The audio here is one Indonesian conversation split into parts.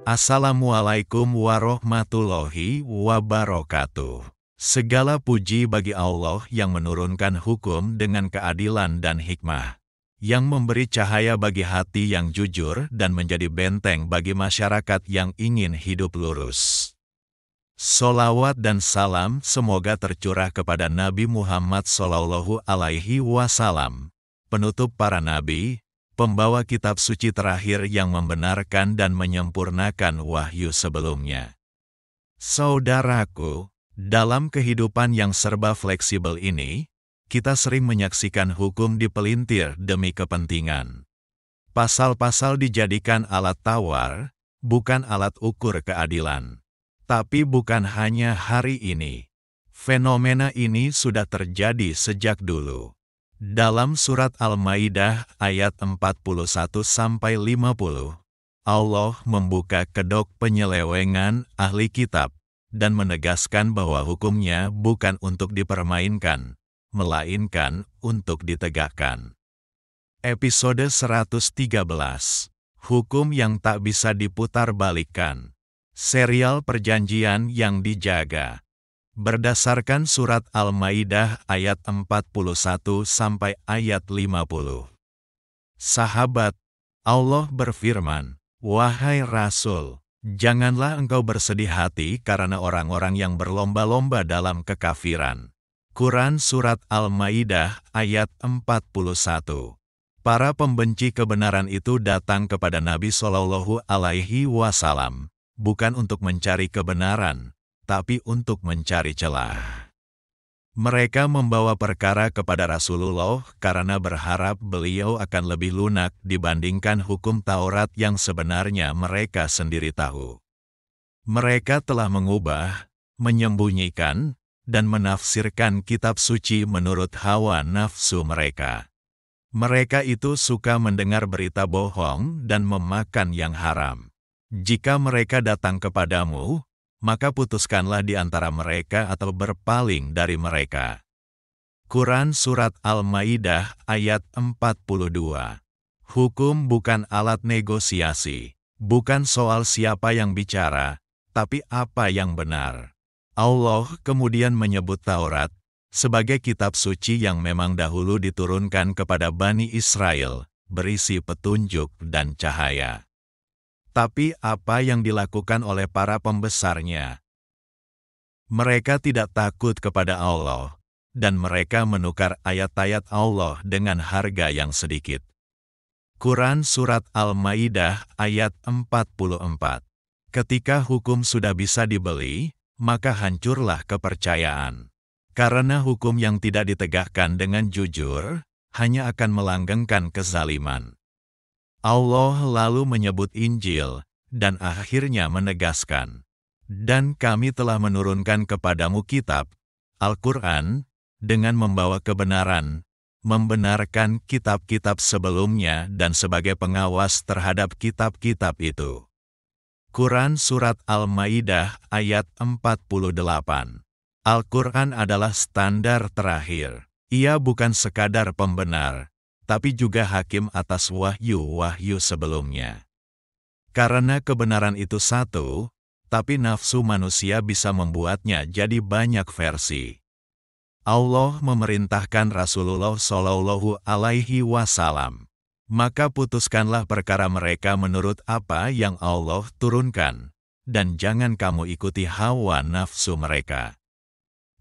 Assalamualaikum warahmatullahi wabarakatuh. Segala puji bagi Allah yang menurunkan hukum dengan keadilan dan hikmah, yang memberi cahaya bagi hati yang jujur dan menjadi benteng bagi masyarakat yang ingin hidup lurus. Sholawat dan salam semoga tercurah kepada Nabi Muhammad SAW, penutup para nabi, pembawa kitab suci terakhir yang membenarkan dan menyempurnakan wahyu sebelumnya. Saudaraku, dalam kehidupan yang serba fleksibel ini, kita sering menyaksikan hukum dipelintir demi kepentingan. Pasal-pasal dijadikan alat tawar, bukan alat ukur keadilan. Tapi bukan hanya hari ini. Fenomena ini sudah terjadi sejak dulu. Dalam surat Al-Maidah ayat 41-50, Allah membuka kedok penyelewengan ahli kitab dan menegaskan bahwa hukumnya bukan untuk dipermainkan, melainkan untuk ditegakkan. Episode 113, Hukum yang tak bisa diputarbalikkan. Serial perjanjian yang dijaga. Berdasarkan surat Al-Maidah ayat 41 sampai ayat 50. Sahabat, Allah berfirman, "Wahai Rasul, janganlah engkau bersedih hati karena orang-orang yang berlomba-lomba dalam kekafiran." Quran surat Al-Maidah ayat 41. Para pembenci kebenaran itu datang kepada Nabi SAW, bukan untuk mencari kebenaran, tapi untuk mencari celah. Mereka membawa perkara kepada Rasulullah karena berharap beliau akan lebih lunak dibandingkan hukum Taurat yang sebenarnya mereka sendiri tahu. Mereka telah mengubah, menyembunyikan, dan menafsirkan kitab suci menurut hawa nafsu mereka. Mereka itu suka mendengar berita bohong dan memakan yang haram. Jika mereka datang kepadamu, maka putuskanlah di antara mereka atau berpaling dari mereka. Quran surat Al-Maidah ayat 42. Hukum bukan alat negosiasi, bukan soal siapa yang bicara, tapi apa yang benar. Allah kemudian menyebut Taurat sebagai kitab suci yang memang dahulu diturunkan kepada Bani Israel, berisi petunjuk dan cahaya. Tapi apa yang dilakukan oleh para pembesarnya? Mereka tidak takut kepada Allah, dan mereka menukar ayat-ayat Allah dengan harga yang sedikit. Quran surat Al-Maidah ayat 44. Ketika hukum sudah bisa dibeli, maka hancurlah kepercayaan. Karena hukum yang tidak ditegakkan dengan jujur, hanya akan melanggengkan kezaliman. Allah lalu menyebut Injil, dan akhirnya menegaskan, "Dan kami telah menurunkan kepadamu kitab, Al-Quran, dengan membawa kebenaran, membenarkan kitab-kitab sebelumnya dan sebagai pengawas terhadap kitab-kitab itu." Quran surat Al-Maidah ayat 48. Al-Quran adalah standar terakhir. Ia bukan sekadar pembenar, tapi juga hakim atas wahyu-wahyu sebelumnya. Karena kebenaran itu satu, tapi nafsu manusia bisa membuatnya jadi banyak versi. Allah memerintahkan Rasulullah SAW, maka putuskanlah perkara mereka menurut apa yang Allah turunkan, dan jangan kamu ikuti hawa nafsu mereka.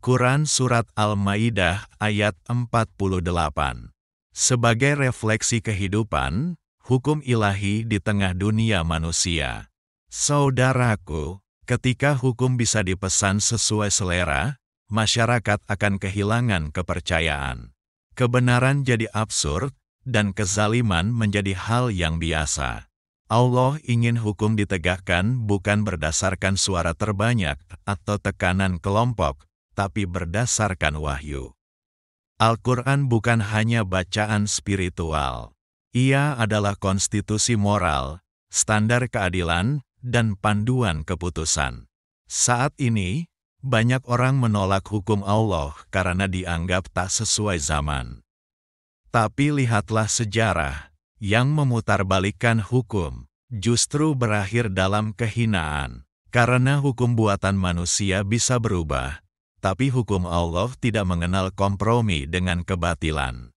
Quran surat Al-Maidah ayat 48. Sebagai refleksi kehidupan, hukum ilahi di tengah dunia manusia. Saudaraku, ketika hukum bisa dipesan sesuai selera, masyarakat akan kehilangan kepercayaan. Kebenaran jadi absurd, dan kezaliman menjadi hal yang biasa. Allah ingin hukum ditegakkan bukan berdasarkan suara terbanyak atau tekanan kelompok, tapi berdasarkan wahyu. Al-Quran bukan hanya bacaan spiritual. Ia adalah konstitusi moral, standar keadilan, dan panduan keputusan. Saat ini, banyak orang menolak hukum Allah karena dianggap tak sesuai zaman. Tapi lihatlah sejarah yang memutarbalikkan hukum, justru berakhir dalam kehinaan. Karena hukum buatan manusia bisa berubah, tapi hukum Allah tidak mengenal kompromi dengan kebatilan.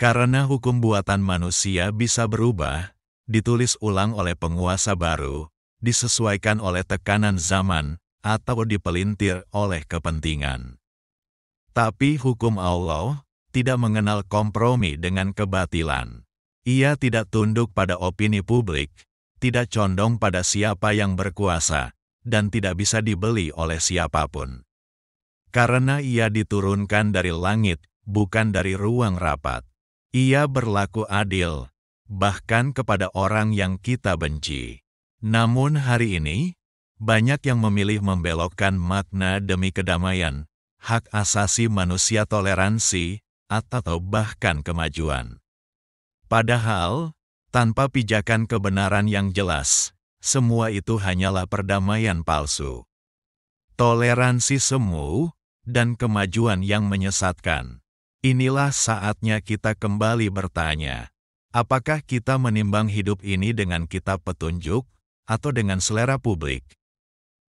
Karena hukum buatan manusia bisa berubah, ditulis ulang oleh penguasa baru, disesuaikan oleh tekanan zaman, atau dipelintir oleh kepentingan. Tapi hukum Allah tidak mengenal kompromi dengan kebatilan. Ia tidak tunduk pada opini publik, tidak condong pada siapa yang berkuasa, dan tidak bisa dibeli oleh siapapun. Karena ia diturunkan dari langit, bukan dari ruang rapat. Ia berlaku adil, bahkan kepada orang yang kita benci. Namun hari ini, banyak yang memilih membelokkan makna demi kedamaian, hak asasi manusia, toleransi, atau bahkan kemajuan. Padahal, tanpa pijakan kebenaran yang jelas, semua itu hanyalah perdamaian palsu. Toleransi semu, dan kemajuan yang menyesatkan. Inilah saatnya kita kembali bertanya, apakah kita menimbang hidup ini dengan kitab petunjuk, atau dengan selera publik?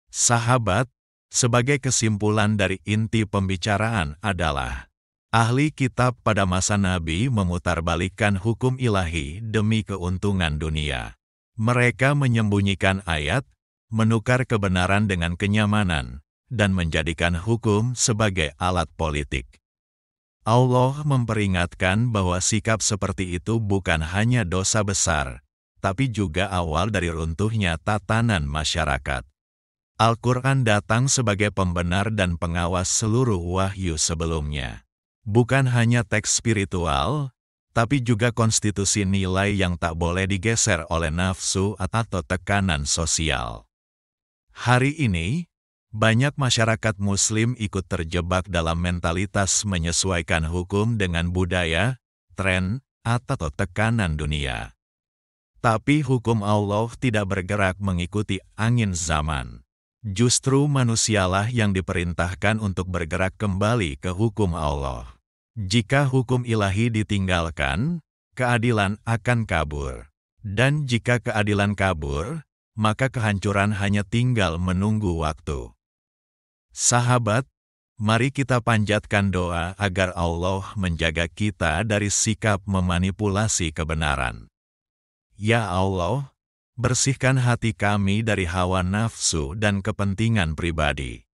Sahabat, sebagai kesimpulan dari inti pembicaraan adalah, ahli kitab pada masa Nabi memutarbalikkan hukum ilahi demi keuntungan dunia. Mereka menyembunyikan ayat, menukar kebenaran dengan kenyamanan, dan menjadikan hukum sebagai alat politik. Allah memperingatkan bahwa sikap seperti itu bukan hanya dosa besar, tapi juga awal dari runtuhnya tatanan masyarakat. Al-Quran datang sebagai pembenar dan pengawas seluruh wahyu sebelumnya. Bukan hanya teks spiritual, tapi juga konstitusi nilai yang tak boleh digeser oleh nafsu atau tekanan sosial. Hari ini, banyak masyarakat Muslim ikut terjebak dalam mentalitas menyesuaikan hukum dengan budaya, tren, atau tekanan dunia. Tapi hukum Allah tidak bergerak mengikuti angin zaman. Justru manusialah yang diperintahkan untuk bergerak kembali ke hukum Allah. Jika hukum ilahi ditinggalkan, keadilan akan kabur. Dan jika keadilan kabur, maka kehancuran hanya tinggal menunggu waktu. Sahabat, mari kita panjatkan doa agar Allah menjaga kita dari sikap memanipulasi kebenaran. Ya Allah, bersihkan hati kami dari hawa nafsu dan kepentingan pribadi.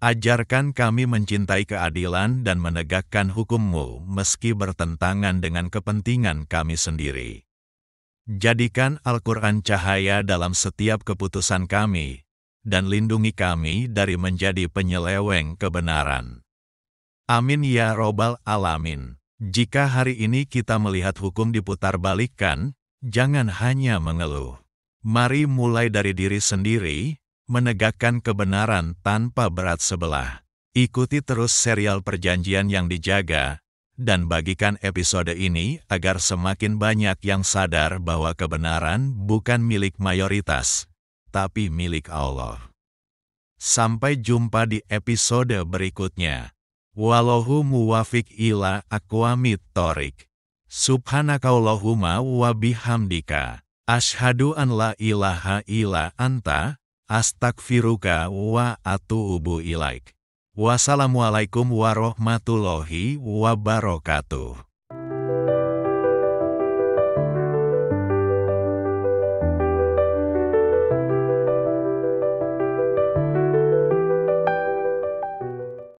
Ajarkan kami mencintai keadilan dan menegakkan hukum-Mu meski bertentangan dengan kepentingan kami sendiri. Jadikan Al-Quran cahaya dalam setiap keputusan kami, dan lindungi kami dari menjadi penyeleweng kebenaran. Amin ya Robbal Alamin. Jika hari ini kita melihat hukum diputarbalikkan, jangan hanya mengeluh. Mari mulai dari diri sendiri, menegakkan kebenaran tanpa berat sebelah. Ikuti terus serial perjanjian yang dijaga, dan bagikan episode ini agar semakin banyak yang sadar bahwa kebenaran bukan milik mayoritas, tapi milik Allah. Sampai jumpa di episode berikutnya. Wallahu muwafiq ila aqwamit thoriq. Subhanakallahumma wa bihamdika. Asyhadu an la ilaha illa anta, astaghfiruka wa atuubu ilaik. Wassalamualaikum warahmatullahi wabarakatuh.